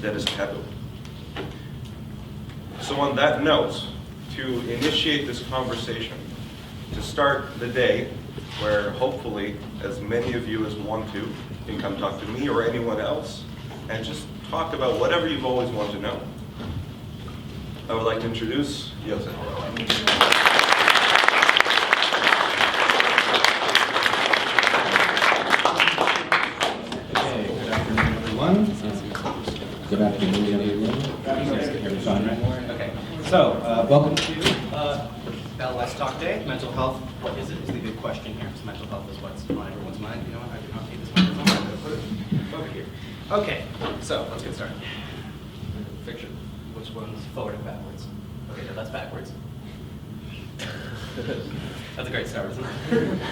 that is taboo. So on that note, to initiate this conversation, to start the day where hopefully as many of you as want to can come talk to me or anyone else and just talk about whatever you've always wanted to know, I would like to introduce Yosef. Good afternoon, everyone. Okay, so welcome to Bell Let's Talk Day. Mental health, what is it? Is the big question here. So mental health is what's on everyone's mind. You know what? I do not need this microphone. I'm going to put it over here. Okay, so let's get started. Fiction. Which one's forward and backwards? Okay, no, that's backwards. That's a great start, isn't it?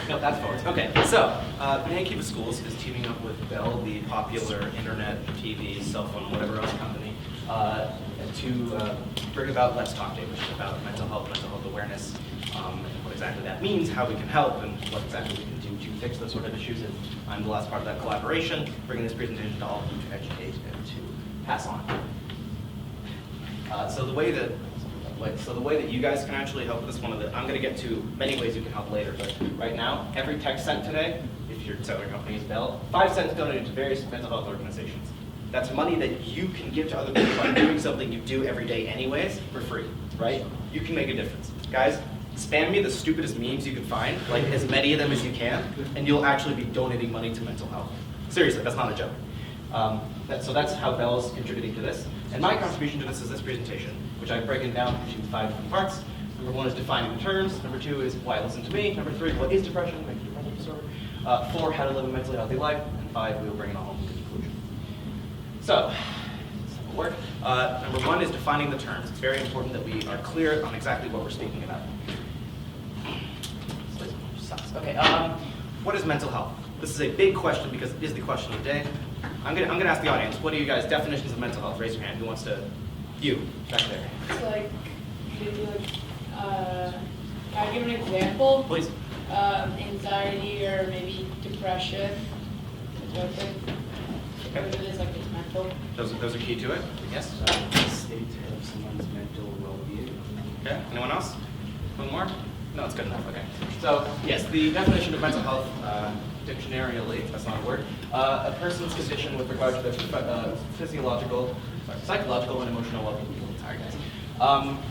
No, that's forwards. Okay, so Banana Kiva Schools is teaming up with Bell, the popular internet, TV, cell phone, whatever else company, to bring about Let's Talk Day, which is about mental health awareness, and what exactly that means, how we can help, and what exactly we can do to fix those sort of issues. And I'm the last part of that collaboration, bringing this presentation to all of you to educate and to pass on. So the way that you guys can actually help with this, I'm going to get to many ways you can help later, but right now, every text sent today, if your cellular company is Bell, 5 cents donated to various mental health organizations. That's money that you can give to other people by doing something you do every day anyways for free, right? You can make a difference. Guys, spam me the stupidest memes you can find, like as many of them as you can, and you'll actually be donating money to mental health. Seriously, that's not a joke. So that's how Bell's contributing to this. And my contribution to this is this presentation, which I've broken down into 5 different parts. Number 1 is defining the terms. Number 2 is why listen to me. Number 3, what is depression? Make it a depression disorder. 4, how to live a mentally healthy life. And 5, we will bring it all home to conclusion. So, simple work. Number 1 is defining the terms. It's very important that we are clear on exactly what we're speaking about. Okay, what is mental health? This is a big question because it is the question of the day. I'm gonna ask the audience, what are you guys' definitions of mental health? Raise your hand. Who wants to? You, back there. So like, maybe like, can I give an example? Please. Anxiety or maybe depression. Okay. Whatever it is, like it's mental. Those are key to it? Yes? State of someone's mental well-being. Okay, anyone else? One more? No, it's good enough, okay. So, yes, the definition of mental health, dictionarially, that's not a word, a person's condition with regard to their psychological and emotional well-being. Sorry, guys.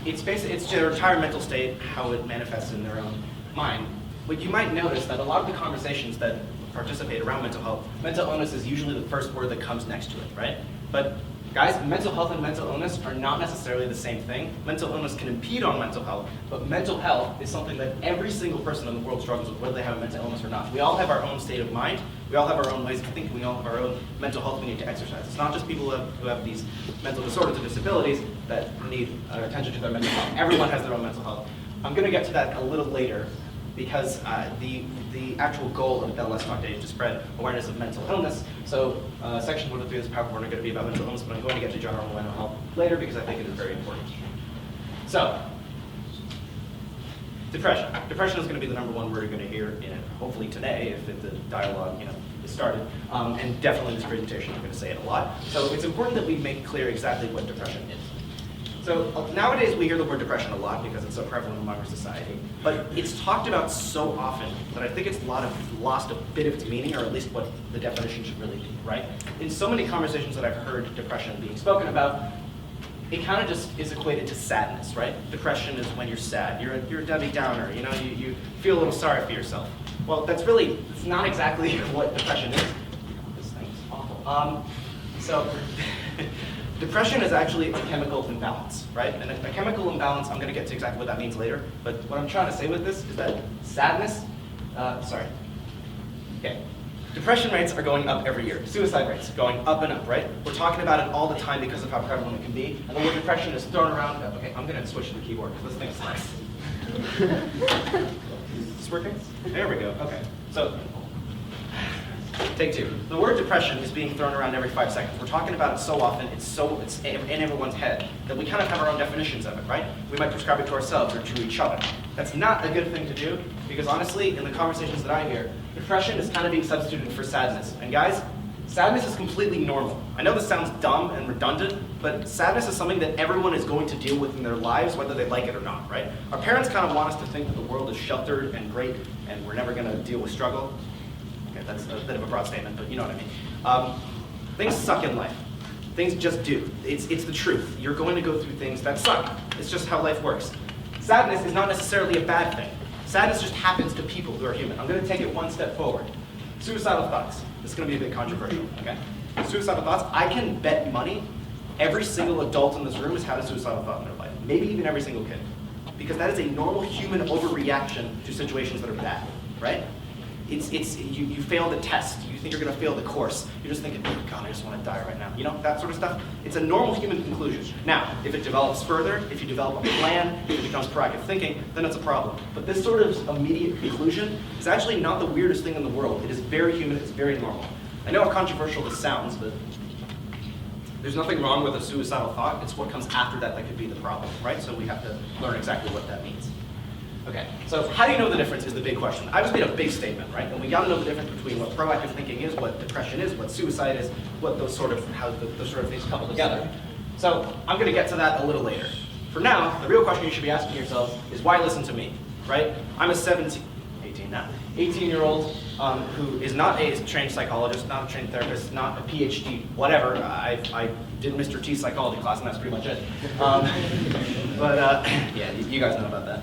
It's their entire mental state, how it manifests in their own mind. But you might notice that a lot of the conversations that participate around mental illness is usually the first word that comes next to it, right? But guys, mental health and mental illness are not necessarily the same thing. Mental illness can impede on mental health, but mental health is something that every single person in the world struggles with, whether they have a mental illness or not. We all have our own state of mind. We all have our own ways of thinking. We all have our own mental health we need to exercise. It's not just people who have these mental disorders or disabilities that need attention to their mental health. Everyone has their own mental health. I'm going to get to that a little later because the actual goal of Bell Let's Talk Day is to spread awareness of mental illness. So section 1 to 3 of this PowerPoint are going to be about mental illness, but I'm going to get to general mental health later because I think it is very important. So, depression. Depression is going to be the number 1 word you're going to hear in it, hopefully today, if the dialogue is started. And definitely in this presentation, I'm going to say it a lot. So it's important that we make clear exactly what depression is. So nowadays we hear the word depression a lot because it's so prevalent among our society, but it's talked about so often that I think it's lost a bit of its meaning, or at least what the definition should really be, right? In so many conversations that I've heard depression being spoken about, it kind of just is equated to sadness, right? Depression is when you're sad, you're a Debbie Downer, you feel a little sorry for yourself. Well, it's not exactly what depression is. This thing's awful. Depression is actually a chemical imbalance, right? And a chemical imbalance, I'm going to get to exactly what that means later, but what I'm trying to say with this is that depression rates are going up every year. Suicide rates going up and up, right? We're talking about it all the time because of how prevalent it can be, and the word depression is thrown around. Okay, I'm going to switch to the keyboard because this thing's nice. Is this working? There we go, okay. So, take 2. The word depression is being thrown around every 5 seconds. We're talking about it so often, it's in everyone's head, that we kind of have our own definitions of it, right? We might prescribe it to ourselves or to each other. That's not a good thing to do, because honestly, in the conversations that I hear, depression is kind of being substituted for sadness. And guys, Sadness is completely normal. I know this sounds dumb and redundant, but sadness is something that everyone is going to deal with in their lives, whether they like it or not, right? Our parents kind of want us to think that the world is sheltered and great, and we're never going to deal with struggle. Okay, that's a bit of a broad statement, but you know what I mean. Things suck in life. Things just do. It's the truth. You're going to go through things that suck. It's just how life works. Sadness is not necessarily a bad thing. Sadness just happens to people who are human. I'm going to take it one step forward. Suicidal thoughts. This is going to be a bit controversial, okay? Suicidal thoughts, I can bet money every single adult in this room has had a suicidal thought in their life. Maybe even every single kid. Because that is a normal human overreaction to situations that are bad, right? You fail the test. You think you're going to fail the course. You're just thinking, oh God, I just want to die right now. You know, that sort of stuff. It's a normal human conclusion. Now, if it develops further, if you develop a plan, if it becomes proactive thinking, then it's a problem. But this sort of immediate conclusion is actually not the weirdest thing in the world. It is very human. It's very normal. I know how controversial this sounds, but there's nothing wrong with a suicidal thought. It's what comes after that could be the problem, right? So we have to learn exactly what that means. Okay, so how do you know the difference is the big question. I just made a big statement, right? And we got to know the difference between what proactive thinking is, what depression is, what suicide is, what those sort of things couple together. So I'm going to get to that a little later. For now, the real question you should be asking yourselves is why listen to me, right? I'm a 18-year-old who is not a trained psychologist, not a trained therapist, not a PhD, whatever. I did Mr. T's psychology class, and that's pretty much it. Yeah, you guys know about that.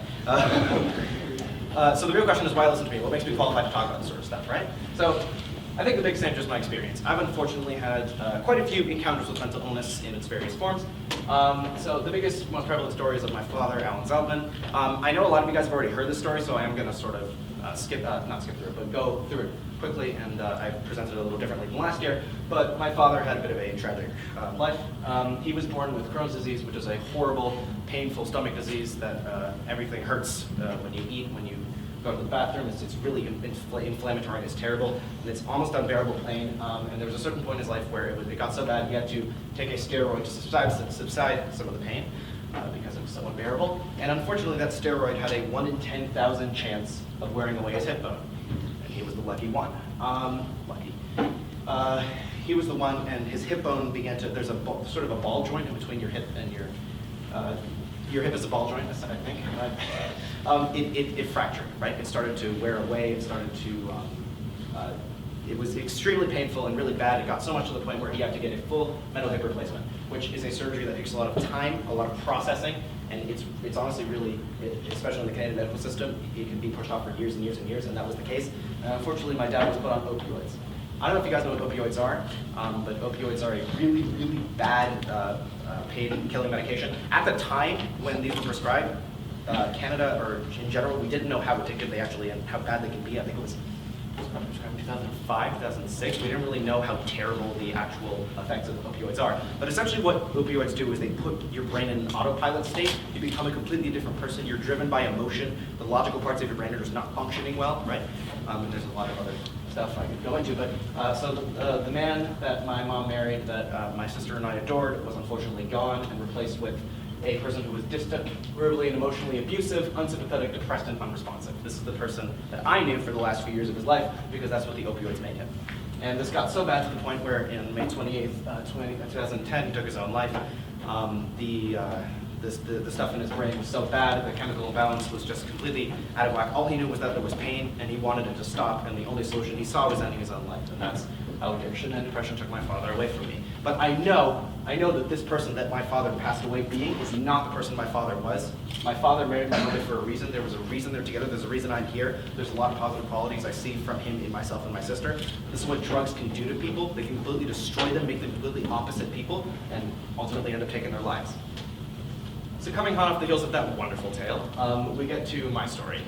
So the real question is why listen to me? What makes me qualified to talk about this sort of stuff, right? So I think the biggest thing is just my experience. I've unfortunately had quite a few encounters with mental illness in its various forms. So the biggest, most prevalent story is of my father, Yosef Zeldman. I know a lot of you guys have already heard this story, so I am going to sort of not skip through it, but go through it quickly, and I presented it a little differently than last year. But my father had a bit of a tragic life. He was born with Crohn's disease, which is a horrible, painful stomach disease that everything hurts when you eat, when you go to the bathroom. It's really inflammatory, and it's terrible, and it's almost unbearable pain. And there was a certain point in his life where it got so bad he had to take a steroid to subside some of the pain because it was so unbearable. And unfortunately, that steroid had a 1 in 10,000 chance of wearing away his hip bone. And he was the lucky one. He was the one, and his hip bone began to, there's sort of a ball joint in between your hip and your hip is a ball joint, I think. It fractured, right? It started to wear away. It started to, it was extremely painful and really bad. It got so much to the point where he had to get a full metal hip replacement, which is a surgery that takes a lot of time, a lot of processing, and it's honestly really, especially in the Canadian medical system, it can be pushed off for years and years and years, and that was the case. Unfortunately, my dad was put on opioids. I don't know if you guys know what opioids are, but opioids are a really, really bad pain-killing medication. At the time when these were prescribed, Canada, or in general, we didn't know how addictive they actually and how bad they can be. I think it was probably prescribed in 2005, 2006. We didn't really know how terrible the actual effects of opioids are. But essentially what opioids do is they put your brain in an autopilot state. You become a completely different person. You're driven by emotion. The logical parts of your brain are just not functioning well, right? And there's a lot of other stuff I could go into, but the man that my mom married, that my sister and I adored, was unfortunately gone and replaced with a person who was distant, verbally and emotionally abusive, unsympathetic, depressed, and unresponsive. This is the person that I knew for the last few years of his life because that's what the opioids made him. And this got so bad to the point where in May 28th, 2010, he took his own life. The stuff in his brain was so bad, the chemical imbalance was just completely out of whack. All he knew was that there was pain, and he wanted it to stop, and the only solution he saw was ending his own life, and that's how addiction and depression took my father away from me. But I know that this person that my father passed away being is not the person my father was. My father married my mother for a reason. There was a reason they're together. There's a reason I'm here. There's a lot of positive qualities I see from him in myself and my sister. This is what drugs can do to people. They can completely destroy them, make them completely opposite people, and ultimately end up taking their lives. So coming hot off the heels of that wonderful tale, we get to my story.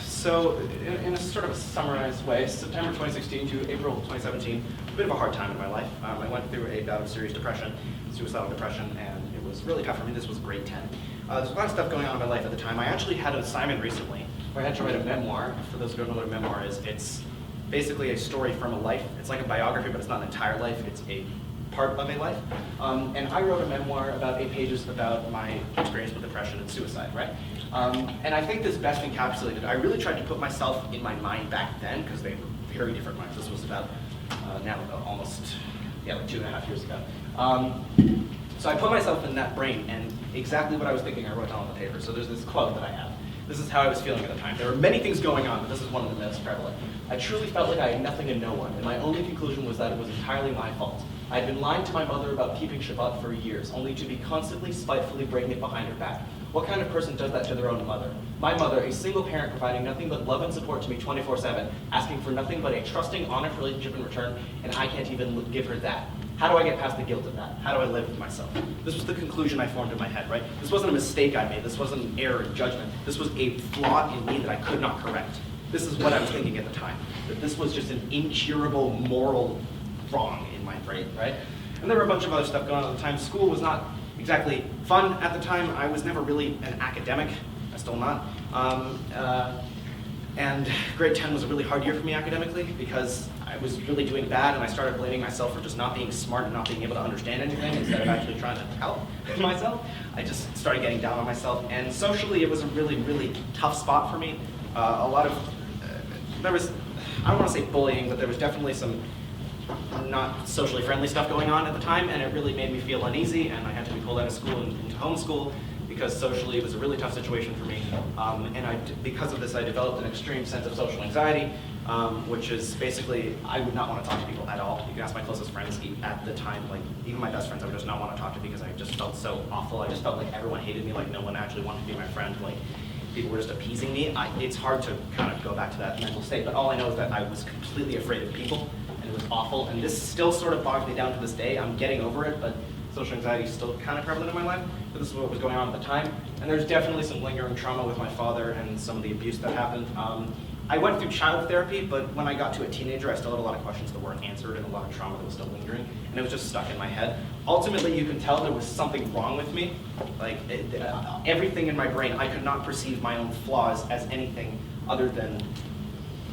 So in a sort of a summarized way, September 2016 to April 2017, a bit of a hard time in my life. I went through a bout of serious depression, suicidal depression, and it was really tough for me. This was grade 10. There's a lot of stuff going on in my life at the time. I actually had an assignment recently where I had to write a memoir. For those who don't know what a memoir is, it's basically a story from a life. It's like a biography, but it's not an entire life. It's a part of a life. And I wrote a memoir about 8 pages about my experience with depression and suicide, right? And I think this best encapsulated. I really tried to put myself in my mind back then, because they were very different minds. This was about now almost, like 2.5 years ago. So I put myself in that brain, and exactly what I was thinking I wrote down on the paper. So there's this quote that I have. This is how I was feeling at the time. There were many things going on, but this is one of the most prevalent. I truly felt like I had nothing and no one, and my only conclusion was that it was entirely my fault. I had been lying to my mother about keeping Shabbat for years, only to be constantly, spitefully breaking it behind her back. What kind of person does that to their own mother? My mother, a single parent providing nothing but love and support to me 24/7, asking for nothing but a trusting, honest relationship in return, and I can't even give her that. How do I get past the guilt of that? How do I live with myself? This was the conclusion I formed in my head, right? This wasn't a mistake I made. This wasn't an error in judgment. This was a flaw in me that I could not correct. This is what I was thinking at the time, that this was just an incurable moral wrong in my brain, right? And there were a bunch of other stuff going on at the time. School was not exactly fun at the time. I was never really an academic. I'm still not. And grade 10 was a really hard year for me academically because I was really doing bad, and I started blaming myself for just not being smart and not being able to understand anything instead of actually trying to help myself. I just started getting down on myself, and socially it was a really, really tough spot for me. A lot of, there was, I don't want to say bullying, but there was definitely some not socially friendly stuff going on at the time, and it really made me feel uneasy, and I had to be pulled out of school and into homeschool because socially it was a really tough situation for me. Because of this, I developed an extreme sense of social anxiety, which is basically, I would not want to talk to people at all. You can ask my closest friends at the time, like even my best friends, I would just not want to talk to because I just felt so awful. I just felt like everyone hated me, like no one actually wanted to be my friend. Like people were just appeasing me. It's hard to kind of go back to that mental state, but all I know is that I was completely afraid of people, and it was awful. And this still sort of bogs me down to this day. I'm getting over it, but social anxiety is still kind of prevalent in my life, but this is what was going on at the time. And there's definitely some lingering trauma with my father and some of the abuse that happened. I went through child therapy, but when I got to a teenager, I still had a lot of questions that weren't answered and a lot of trauma that was still lingering, and it was just stuck in my head. Ultimately, you can tell there was something wrong with me. Like everything in my brain, I could not perceive my own flaws as anything other than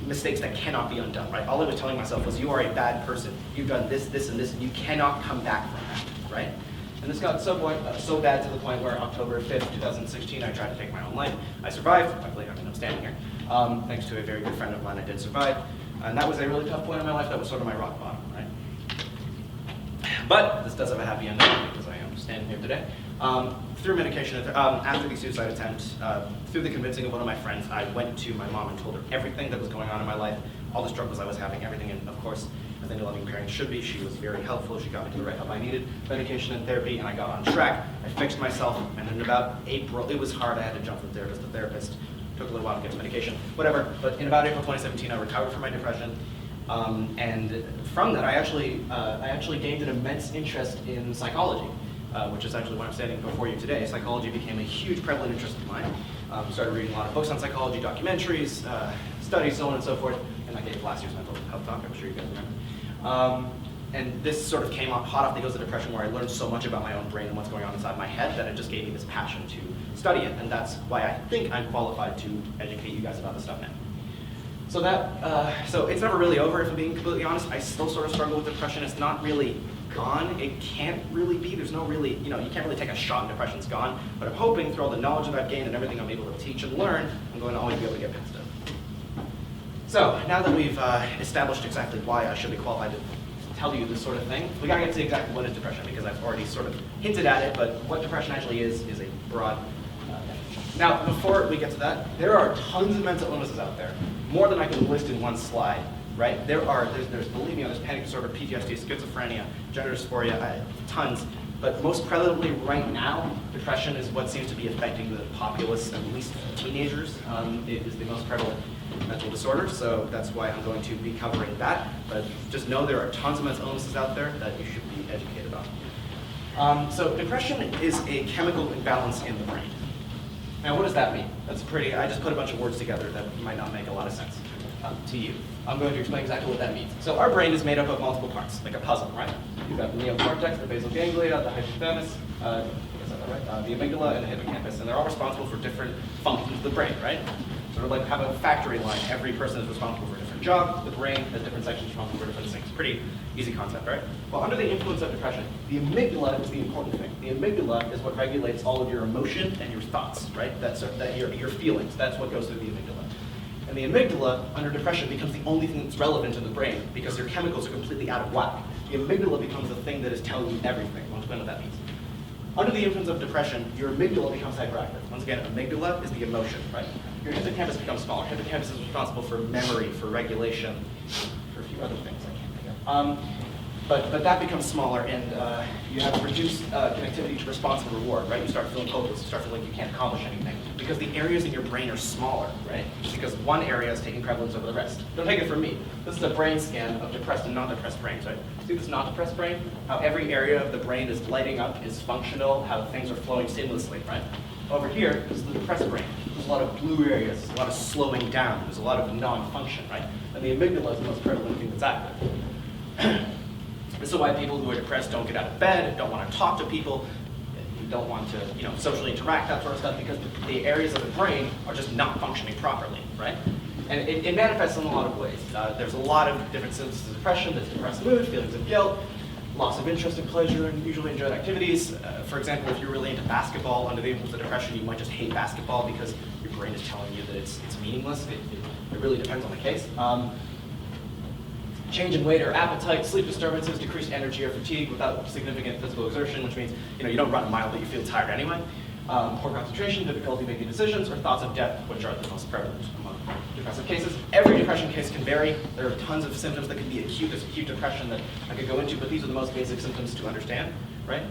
mistakes that cannot be undone, right? All I was telling myself was, you are a bad person. You've done this, this, and this, and you cannot come back from that, right? And this got so bad to the point where October 5th, 2016, I tried to take my own life. I survived. Luckily, I'm standing here. Thanks to a very good friend of mine, I did survive. And that was a really tough point in my life. That was sort of my rock bottom, right? But this does have a happy ending because I am standing here today. Through medication, after the suicide attempt, through the convincing of one of my friends, I went to my mom and told her everything that was going on in my life, all the struggles I was having, everything, and of course, as any loving parent should be, she was very helpful. She got me to the right help I needed, medication and therapy, and I got on track. I fixed myself, and in about April, it was hard. I had to jump from therapist to therapist. Took a little while to get to medication, whatever. But in about April 2017, I recovered from my depression, and from that, I actually gained an immense interest in psychology, which is actually why I'm standing before you today. Psychology became a huge prevalent interest of mine. Started reading a lot of books on psychology, documentaries, studies, so on and so forth, and I gave last year's mental health talk, I'm sure you guys remember. And this sort of came hot off the heels of depression, where I learned so much about my own brain and what's going on inside my head that it just gave me this passion to study it, and that's why I think I'm qualified to educate you guys about this stuff now. So so it's never really over, if I'm being completely honest. I still sort of struggle with depression. It's not really gone. It can't really be. There's no really, you can't really take a shot and depression's gone. But I'm hoping through all the knowledge that I've gained and everything I'm able to teach and learn, I'm going to always be able to get past it. So now that we've established exactly why I should be qualified to tell you this sort of thing, we gotta get to exactly what is depression, because I've already sort of hinted at it, but what depression actually is a broad definition. Now, before we get to that, there are tons of mental illnesses out there, more than I can list in one slide, right? There's believe me, there's panic disorder, PTSD, schizophrenia, gender dysphoria, tons. But most prevalently right now, depression is what seems to be affecting the populace, at least teenagers. It is the most prevalent mental disorder, so that's why I'm going to be covering that. But just know there are tons of mental illnesses out there that you should be educated on. So depression is a chemical imbalance in the brain. Now, what does that mean? I just put a bunch of words together that might not make a lot of sense to you. I'm going to explain exactly what that means. So our brain is made up of multiple parts, like a puzzle, right? You've got the neocortex, the basal ganglia, the hypothalamus, the amygdala, and the hippocampus, and they're all responsible for different functions of the brain, right? Sort of like have a factory line. Every person is responsible for a different job. The brain has different sections responsible for different things. Pretty easy concept, right? Well, under the influence of depression, the amygdala is the important thing. The amygdala is what regulates all of your emotion and your thoughts, right? Your feelings. That's what goes through the amygdala. And And the amygdala, under depression, becomes the only thing that's relevant in the brain because your chemicals are completely out of whack. The amygdala becomes the thing that is telling you everything. I'll explain what that means. Under the influence of depression, your amygdala becomes hyperactive. Once again, amygdala is the emotion, right? Your hippocampus becomes smaller. Hippocampus is responsible for memory, for regulation, for a few other things I can't think of. But that becomes smaller, and you have reduced connectivity to response and reward, right? You start feeling hopeless, you start feeling like you can't accomplish anything, because the areas in your brain are smaller, right? Because one area is taking prevalence over the rest. Don't take it from me. This is a brain scan of depressed and non-depressed brains, right? See this not-depressed brain? How every area of the brain is lighting up, is functional, how things are flowing seamlessly, right? Over here is the depressed brain. There's a lot of blue areas, there's a lot of slowing down, there's a lot of non-function, right? And the amygdala is the most prevalent thing that's active. This is why people who are depressed don't get out of bed, don't want to talk to people, don't want to, socially interact, that sort of stuff, because the areas of the brain are just not functioning properly, right? And it manifests in a lot of ways. There's a lot of different symptoms of depression. There's depressed mood, feelings of guilt, loss of interest in pleasure and usually enjoyed activities. For example, if you're really into basketball under the influence of depression, you might just hate basketball because your brain is telling you that it's meaningless. It really depends on the case. Change in weight or appetite, sleep disturbances, decreased energy or fatigue without significant physical exertion, which means you don't run a mile but you feel tired anyway. Poor concentration, difficulty making decisions, or thoughts of death, which are the most prevalent among depressive cases. Every depression case can vary. There are tons of symptoms that can be acute. There's acute depression that I could go into, but these are the most basic symptoms to understand, right?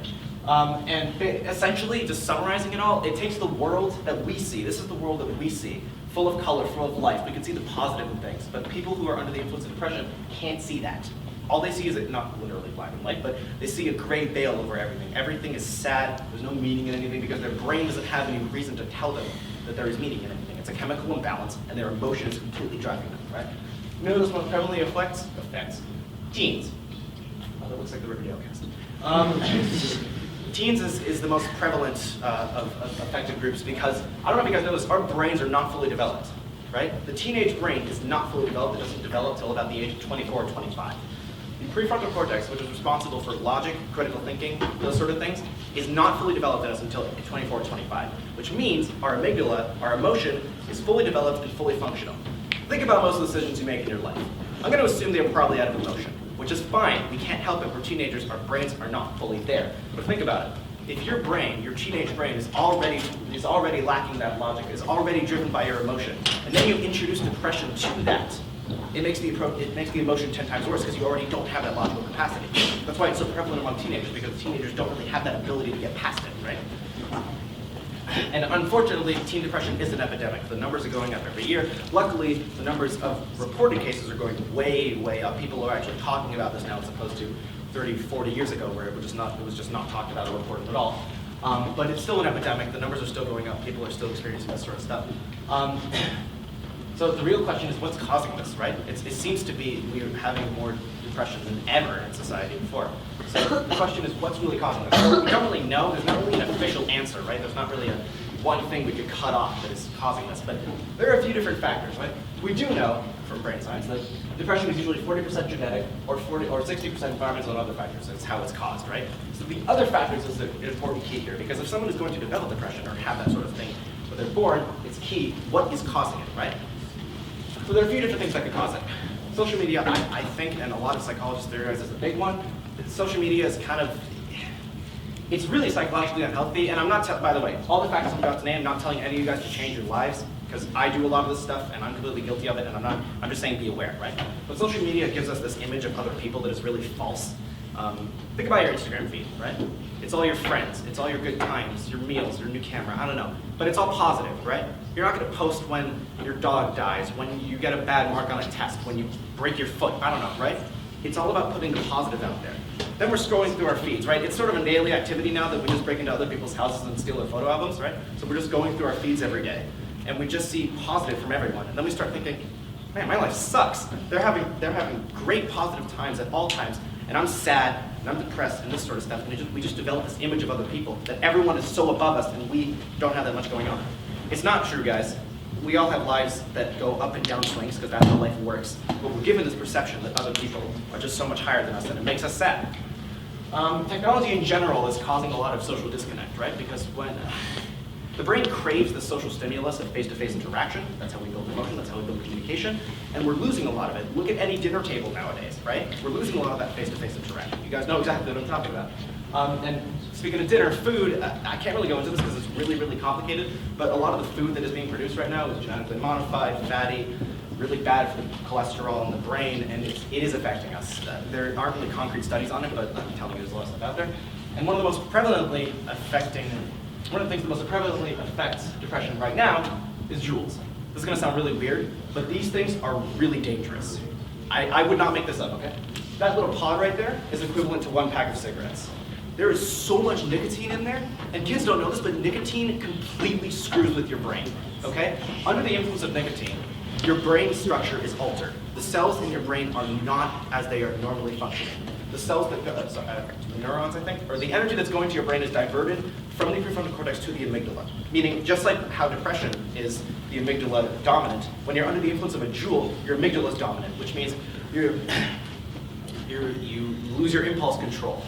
Essentially, just summarizing it all, it takes the world that we see. This is the world that we see, full of color, full of life. We can see the positive in things, but people who are under the influence of depression can't see that. All they see is not literally black and white, but they see a gray veil over everything. Everything is sad. There's no meaning in anything because their brain doesn't have any reason to tell them that there is meaning in anything. It's a chemical imbalance, and their emotion is completely driving them, right? You know this most prevalently affects teens. Oh, that looks like the Riverdale cast. Teens is the most prevalent of affected groups because, I don't know if you guys know this, our brains are not fully developed, right? The teenage brain is not fully developed. It doesn't develop until about the age of 24 or 25. The prefrontal cortex, which is responsible for logic, critical thinking, those sort of things, is not fully developed in us until 24 or 25, which means our amygdala, our emotion, is fully developed and fully functional. Think about most of the decisions you make in your life. I'm going to assume they're probably out of emotion, which is fine. We can't help it. We're teenagers. Our brains are not fully there. But think about it. If your brain, your teenage brain, is already lacking that logic, is already driven by your emotion, and then you introduce depression to that, it makes the emotion 10 times worse because you already don't have that logical capacity. That's why it's so prevalent among teenagers, because teenagers don't really have that ability to get past it, right? And unfortunately, teen depression is an epidemic. The numbers are going up every year. Luckily, the numbers of reported cases are going way, way up. People are actually talking about this now as opposed to 30, 40 years ago where it was just not talked about or reported at all. But it's still an epidemic. The numbers are still going up. People are still experiencing this sort of stuff. So the real question is what's causing this, right? It seems to be we're having more depression than ever in society before. So the question is what's really causing this? So we don't really know. There's not really an official answer, right? There's not really one thing we could cut off that is causing this. But there are a few different factors, right? We do know from brain science that depression is usually 40% genetic or 60% environmental and other factors. That's how it's caused, right? So the other factors is an important key here, because if someone is going to develop depression or have that sort of thing when they're born, it's key what is causing it, right? So there are a few different things that could cause it. Social media, I think, and a lot of psychologists theorize is a big one. Social media is it's really psychologically unhealthy, and I'm not, by the way, all the factors I'm about to name, I'm not telling any of you guys to change your lives, because I do a lot of this stuff, and I'm completely guilty of it, and I'm just saying be aware, right? But social media gives us this image of other people that is really false. Think about your Instagram feed, right? It's all your friends, it's all your good times, your meals, your new camera, I don't know. But it's all positive, right? You're not gonna post when your dog dies, when you get a bad mark on a test, when you break your foot, I don't know, right? It's all about putting the positive out there. Then we're scrolling through our feeds, right? It's sort of a daily activity now that we just break into other people's houses and steal their photo albums, right? So we're just going through our feeds every day. And we just see positive from everyone. And then we start thinking, man, my life sucks. They're having great positive times at all times. And I'm sad, and I'm depressed, and this sort of stuff. And we just develop this image of other people, that everyone is so above us, and we don't have that much going on. It's not true, guys. We all have lives that go up and down swings, because that's how life works. But we're given this perception that other people are just so much higher than us, and it makes us sad. Technology in general is causing a lot of social disconnect, right? Because The brain craves the social stimulus of face-to-face interaction. That's how we build emotion, that's how we build communication. And we're losing a lot of it. Look at any dinner table nowadays, right? We're losing a lot of that face-to-face interaction. You guys know exactly what I'm talking about. And speaking of dinner, food, I can't really go into this because it's really, really complicated, but a lot of the food that is being produced right now is genetically modified, fatty, really bad for the cholesterol in the brain, and it is affecting us. There aren't really concrete studies on it, but I'm telling you there's a lot of stuff out there. And one of the things that most prevalently affects depression right now is joules. This is gonna sound really weird, but these things are really dangerous. I would not make this up, okay? That little pod right there is equivalent to 1 pack of cigarettes. There is so much nicotine in there, and kids don't know this, but nicotine completely screws with your brain, okay? Under the influence of nicotine, your brain structure is altered. The cells in your brain are not as they are normally functioning. The cells that go, the neurons, I think, or the energy that's going to your brain is diverted from the prefrontal cortex to the amygdala. Meaning, just like how depression is the amygdala dominant, when you're under the influence of a joule, your amygdala is dominant, which means you lose your impulse control.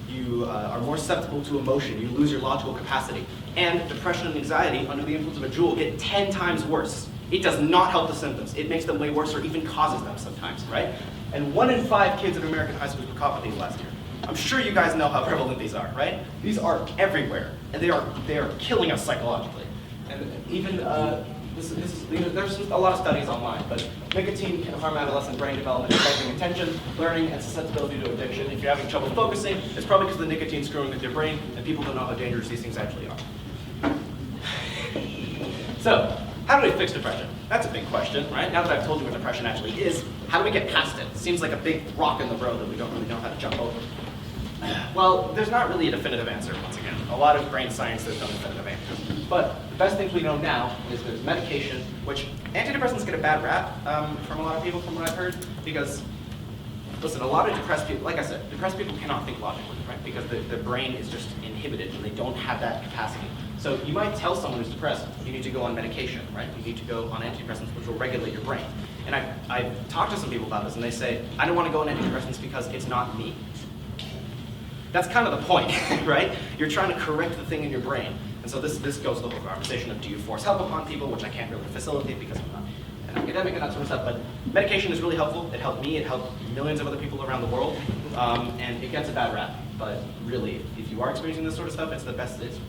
You are more susceptible to emotion. You lose your logical capacity. And depression and anxiety under the influence of a joule get 10 times worse. It does not help the symptoms. It makes them way worse or even causes them sometimes, right? And 1 in 5 kids in American high schools were caught with these last year. I'm sure you guys know how prevalent these are, right? These are everywhere, and they are killing us psychologically. And even there's a lot of studies online, but nicotine can harm adolescent brain development, affecting attention, learning, and susceptibility to addiction. If you're having trouble focusing, it's probably because the nicotine's screwing with your brain, and people don't know how dangerous these things actually are. So, how do we fix depression? That's a big question, right? Now that I've told you what depression actually is, how do we get past it? It seems like a big rock in the road that we don't really know how to jump over. Well, there's not really a definitive answer, once again. A lot of brain science, there's no definitive answers. But the best things we know now is there's medication, which antidepressants get a bad rap from a lot of people, from what I've heard, because, listen, a lot of depressed people, like I said, depressed people cannot think logically, right? Because the brain is just inhibited and they don't have that capacity. So you might tell someone who's depressed, you need to go on medication, right? You need to go on antidepressants, which will regulate your brain. And I've talked to some people about this, and they say, I don't want to go on antidepressants because it's not me. That's kind of the point, right? You're trying to correct the thing in your brain. And so this goes to the whole conversation of do you force help upon people, which I can't really facilitate because I'm not an academic and that sort of stuff, but medication is really helpful. It helped me, it helped millions of other people around the world, and it gets a bad rap. But really, if you are experiencing this sort of stuff, it's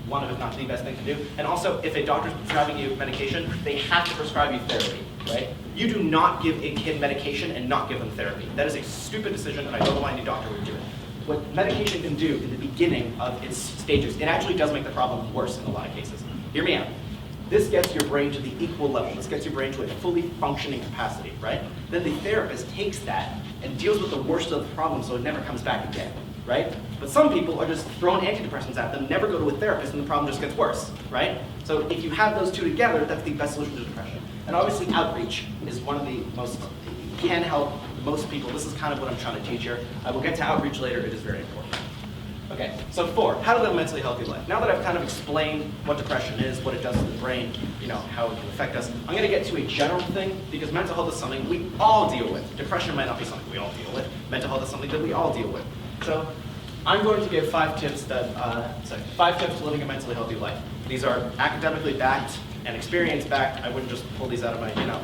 one of, if not the best thing to do. And also, if a doctor's prescribing you medication, they have to prescribe you therapy, right? You do not give a kid medication and not give them therapy. That is a stupid decision, and I don't know why any doctor would do it. What medication can do in the beginning of its stages, it actually does make the problem worse in a lot of cases. Hear me out. This gets your brain to the equal level. This gets your brain to a fully functioning capacity, right? Then the therapist takes that and deals with the worst of the problem so it never comes back again, right? But some people are just throwing antidepressants at them, never go to a therapist, and the problem just gets worse, right? So if you have those two together, that's the best solution to depression. And obviously outreach is one of the most, can help most people. This is kind of what I'm trying to teach here. I will get to outreach later, it is very important. Okay, so 4, how to live a mentally healthy life. Now that I've kind of explained what depression is, what it does to the brain, how it can affect us, I'm gonna get to a general thing because mental health is something we all deal with. Depression might not be something we all deal with. Mental health is something that we all deal with. So I'm going to give 5 tips to living a mentally healthy life. These are academically backed and experience backed. I wouldn't just pull these out of my,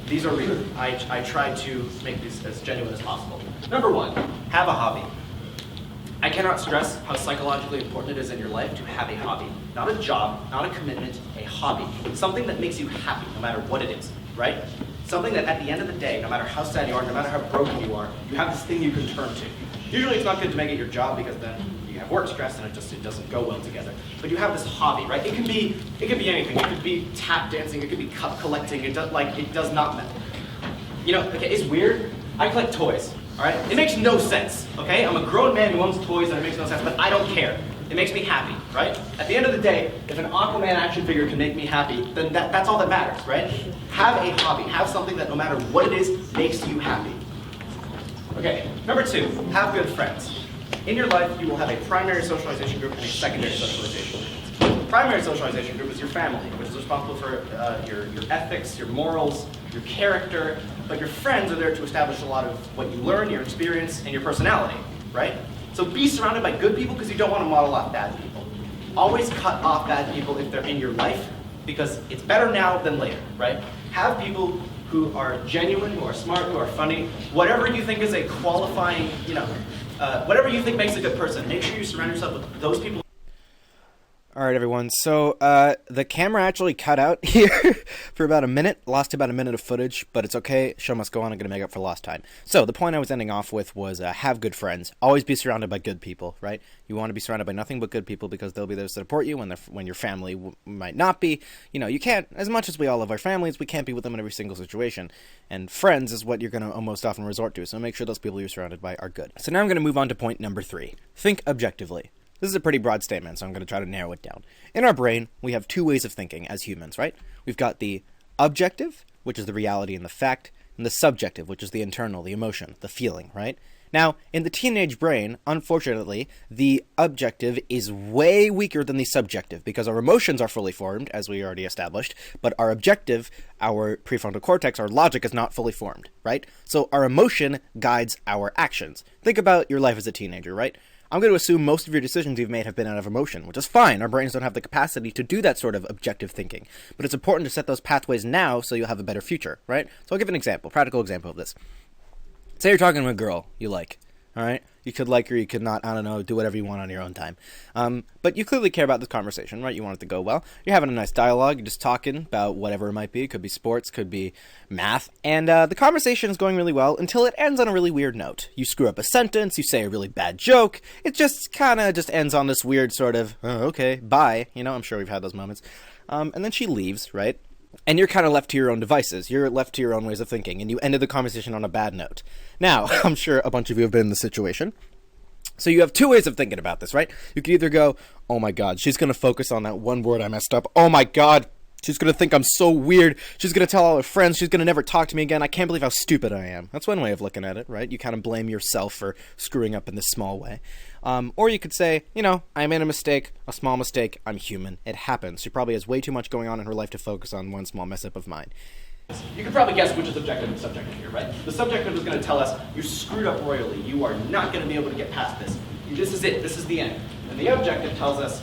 these are real. I try to make these as genuine as possible. Number 1, have a hobby. I cannot stress how psychologically important it is in your life to have a hobby. Not a job, not a commitment, a hobby. Something that makes you happy, no matter what it is, right? Something that at the end of the day, no matter how sad you are, no matter how broken you are, you have this thing you can turn to. Usually it's not good to make it your job because then you have work stress and it doesn't go well together. But you have this hobby, right? It can be anything. It could be tap dancing, it could be cup collecting, it does not matter. Okay, it's weird. I collect toys. All right? It makes no sense, okay? I'm a grown man who owns toys and it makes no sense, but I don't care. It makes me happy, right? At the end of the day, if an Aquaman action figure can make me happy, then that's all that matters, right? Have a hobby. Have something that no matter what it is, makes you happy. Okay, number 2, have good friends. In your life, you will have a primary socialization group and a secondary socialization group. The primary socialization group is your family, which is responsible for your ethics, your morals, your character, but your friends are there to establish a lot of what you learn, your experience, and your personality, right? So be surrounded by good people because you don't want to model off bad people. always cut off bad people if they're in your life, because it's better now than later, right? Have people who are genuine, who are smart, who are funny, whatever you think is a qualifying, whatever you think makes a good person, make sure you surround yourself with those people. All right, everyone. So the camera actually cut out here for about a minute. Lost about a minute of footage, but it's okay. Show must go on. I'm going to make up for lost time. So the point I was ending off with was have good friends. Always be surrounded by good people, right? You want to be surrounded by nothing but good people because they'll be there to support you when your family might not be. You can't, as much as we all love our families, we can't be with them in every single situation. And friends is what you're going to most often resort to. So make sure those people you're surrounded by are good. So now I'm going to move on to point number 3. Think objectively. This is a pretty broad statement, so I'm going to try to narrow it down. In our brain, we have 2 ways of thinking as humans, right? We've got the objective, which is the reality and the fact, and the subjective, which is the internal, the emotion, the feeling, right? Now, in the teenage brain, unfortunately, the objective is way weaker than the subjective because our emotions are fully formed, as we already established, but our objective, our prefrontal cortex, our logic is not fully formed, right? So our emotion guides our actions. Think about your life as a teenager, right? I'm going to assume most of your decisions you've made have been out of emotion, which is fine. Our brains don't have the capacity to do that sort of objective thinking. But it's important to set those pathways now so you'll have a better future, right? So I'll give an example, practical example of this. Say you're talking to a girl you like, all right? You could like her, you could not, I don't know, do whatever you want on your own time. But you clearly care about this conversation, right? You want it to go well. You're having a nice dialogue, you're just talking about whatever it might be. It could be sports, could be math. And the conversation is going really well until it ends on a really weird note. You screw up a sentence, you say a really bad joke. It just kind of just ends on this weird sort of, oh, okay, bye. I'm sure we've had those moments. And then she leaves, right? And you're kind of left to your own devices. You're left to your own ways of thinking, and you ended the conversation on a bad note. Now, I'm sure a bunch of you have been in this situation. So you have 2 ways of thinking about this, right? You could either go, oh my god, she's going to focus on that one word I messed up. Oh my god, she's going to think I'm so weird. She's going to tell all her friends. She's going to never talk to me again. I can't believe how stupid I am. That's one way of looking at it, right? You kind of blame yourself for screwing up in this small way. Or you could say, I made a mistake, a small mistake. I'm human. It happens. She probably has way too much going on in her life to focus on one small mess up of mine. You can probably guess which is objective and subjective here, right? The subjective is going to tell us, you screwed up royally. You are not going to be able to get past this. This is it. This is the end. And the objective tells us,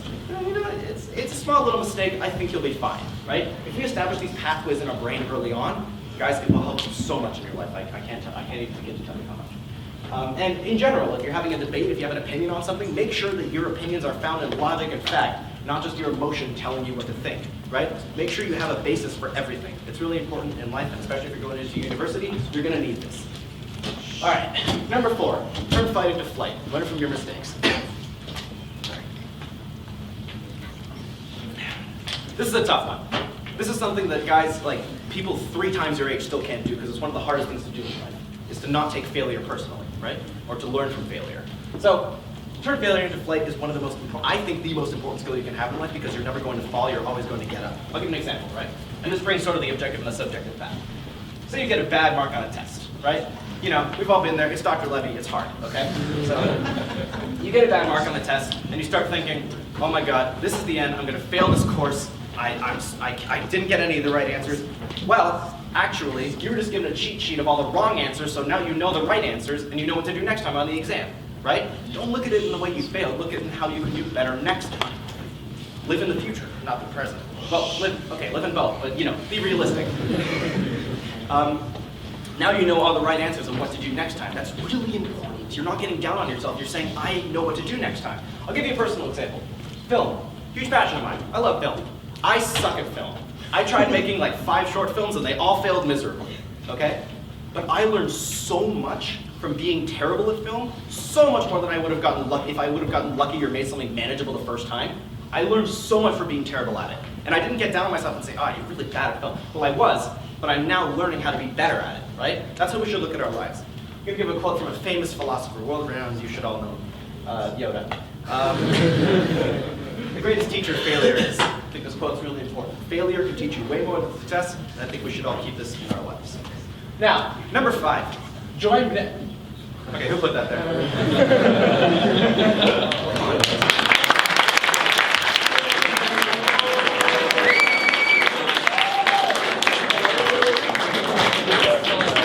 it's a small little mistake. I think you'll be fine, right? If we establish these pathways in our brain early on, guys, it will help you so much in your life. I can't even begin to tell you how much. And in general, if you're having a debate, if you have an opinion on something, make sure that your opinions are found in logic and fact, not just your emotion telling you what to think, right? Make sure you have a basis for everything. It's really important in life, and especially if you're going into university, you're going to need this. All right, number 4, turn fight into flight. Learn from your mistakes. This is a tough one. This is something that guys, like people 3 times your age still can't do because it's one of the hardest things to do in life, is to not take failure personally, right? Or to learn from failure. So, turn failure into flight is one of the most important, I think the most important skill you can have in life because you're never going to fall, you're always going to get up. I'll give you an example, right? And this brings sort of the objective and the subjective back. Say you get a bad mark on a test, right? We've all been there, it's Dr. Levy, it's hard, okay? So, you get a bad mark on the test, and you start thinking, oh my god, this is the end, I'm gonna fail this course, I didn't get any of the right answers. Well, actually, you were just given a cheat sheet of all the wrong answers, so now you know the right answers, and you know what to do next time on the exam, right? Don't look at it in the way you failed, look at how you can do better next time. Live in the future, not the present. Well, live in both, but be realistic. Now you know all the right answers and what to do next time. That's really important. You're not getting down on yourself. You're saying, I know what to do next time. I'll give you a personal example. Film. Huge passion of mine. I love film. I suck at film. I tried making like 5 short films and they all failed miserably, okay? But I learned so much from being terrible at film, so much more than I would have gotten lucky if I would have gotten lucky or made something manageable the first time. I learned so much from being terrible at it. And I didn't get down on myself and say, you're really bad at film. Well, I was, but I'm now learning how to be better at it, right? That's how we should look at our lives. I'm going to give a quote from a famous philosopher, world-renowned, you should all know Yoda. The greatest teacher failure is. I think this quote's really important. Failure can teach you way more than success, and I think we should all keep this in our lives. Now, number 5, join me. Okay, who put that there?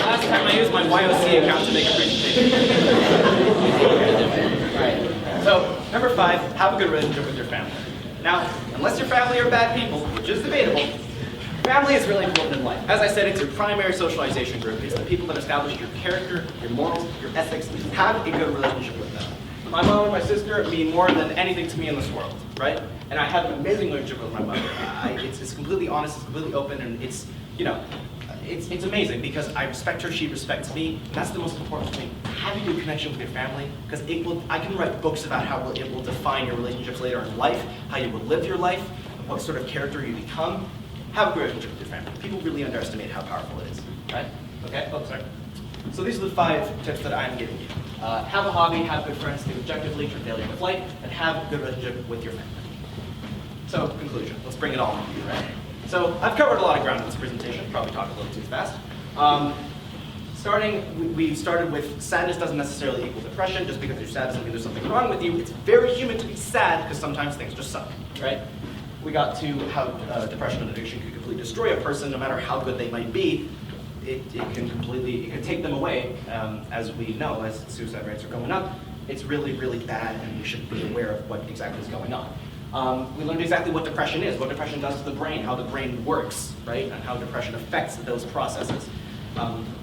Last time I used my YOC account to make a presentation. Alright, so number 5, have a good relationship with your family. Now, unless your family are bad people, which is debatable, family is really important in life. As I said, it's your primary socialization group. It's the people that establish your character, your morals, your ethics. Have a good relationship with them. My mom and my sister mean more than anything to me in this world, right? And I have an amazing relationship with my mother. It's completely honest, it's completely open, and it's, you know, it's amazing because I respect her, she respects me. And that's the most important thing. Have a good connection with your family, because I can write books about how it will define your relationships later in life, how you will live your life, what sort of character you become. Have a good relationship with your family. People really underestimate how powerful it is, right? Okay, oh, sorry. So these are the 5 tips that I'm giving you. Have a hobby, have good friends, think objectively, treat failure with light, and have a good relationship with your family. So, conclusion. Let's bring it all in, right? So, I've covered a lot of ground in this presentation. Probably talked a little too fast. We started with sadness doesn't necessarily equal depression. Just because you're sad doesn't mean there's something wrong with you. It's very human to be sad because sometimes things just suck, right? We got to how depression and addiction can completely destroy a person, no matter how good they might be. It can take them away, as we know, as suicide rates are going up. It's really, really bad, and we should be aware of what exactly is going on. We learned exactly what depression is, what depression does to the brain, how the brain works, right, and how depression affects those processes.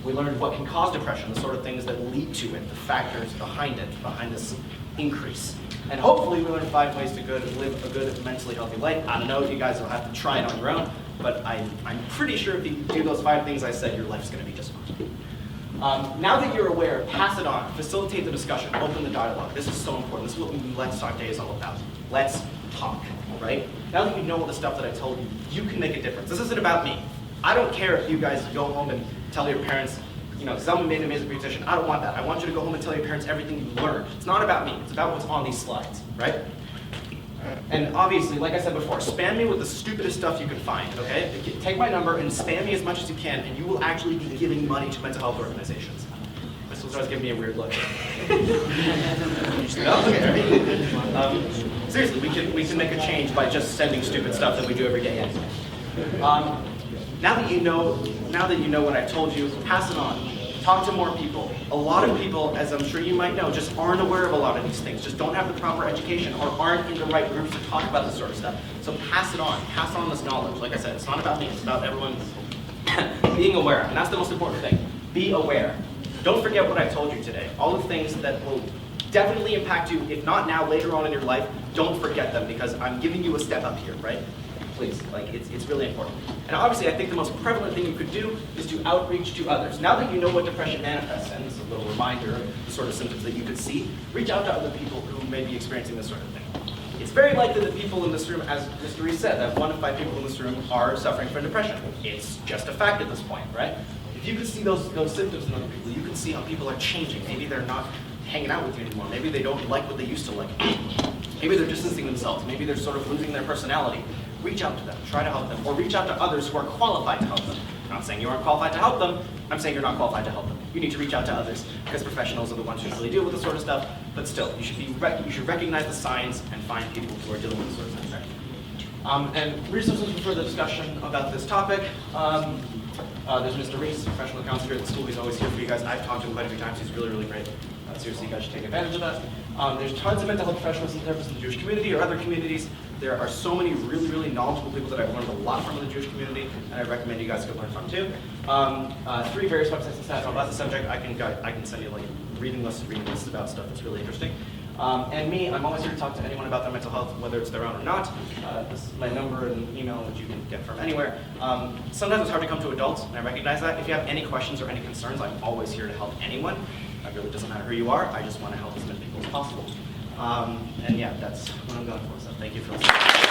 We learned what can cause depression, the sort of things that lead to it, the factors behind this increase. And hopefully we learned 5 ways to live a good, mentally healthy life. I don't know, you guys will have to try it on your own, but I'm pretty sure if you do those 5 things I said, your life's going to be just fine. Now that you're aware, pass it on, facilitate the discussion, open the dialogue. This is so important. This is what Let's Talk Day is all about. Let's talk, right? Now that you know all the stuff that I told you, you can make a difference. This isn't about me. I don't care if you guys go home and tell your parents, you know, someone made an amazing presentation. I don't want that. I want you to go home and tell your parents everything you learned. It's not about me. It's about what's on these slides, right? And obviously, like I said before, spam me with the stupidest stuff you can find, okay? Take my number and spam me as much as you can, and you will actually be giving money to mental health organizations. My sister was giving me a weird look. Seriously, we can make a change by just sending stupid stuff that we do every day. Now that you know what I told you, pass it on. Talk to more people. A lot of people, as I'm sure you might know, just aren't aware of a lot of these things, just don't have the proper education or aren't in the right groups to talk about this sort of stuff. So pass it on. Pass on this knowledge. Like I said, it's not about me, it's about everyone being aware. And that's the most important thing. Be aware. Don't forget what I told you today. All the things that will definitely impact you, if not now, later on in your life, don't forget them because I'm giving you a step up here, right? Please, like it's really important. And obviously I think the most prevalent thing you could do is to outreach to others. Now that you know what depression manifests, and this is a little reminder of the sort of symptoms that you could see, reach out to other people who may be experiencing this sort of thing. It's very likely that people in this room, as Mr. Reese said, that 1 in 5 people in this room are suffering from depression. It's just a fact at this point, right? If you could see those symptoms in other people, you can see how people are changing. Maybe they're not hanging out with you anymore. Maybe they don't like what they used to like. Maybe they're distancing themselves. Maybe they're sort of losing their personality. Reach out to them, try to help them, or reach out to others who are qualified to help them. I'm not saying you aren't qualified to help them, I'm saying you're not qualified to help them. You need to reach out to others, because professionals are the ones who really deal with this sort of stuff, but still, you should recognize the signs and find people who are dealing with this sort of stuff. And resources for further discussion about this topic. There's Mr. Reese, professional counselor at the school. He's always here for you guys. I've talked to him quite a few times. He's really, really great. Seriously, you guys should take advantage of that. There's tons of mental health professionals and therapists in the Jewish community or other communities. There are so many really, really knowledgeable people that I've learned a lot from in the Jewish community, and I recommend you guys go learn from too. 3 various websites and stats about the subject. I can send you like reading lists about stuff that's really interesting. And me, I'm always here to talk to anyone about their mental health, whether it's their own or not. This is my number and email that you can get from anywhere. Sometimes it's hard to come to adults, and I recognize that. If you have any questions or any concerns, I'm always here to help anyone. It really doesn't matter who you are. I just want to help as many people as possible. And yeah, that's what I'm going for. So thank you for listening.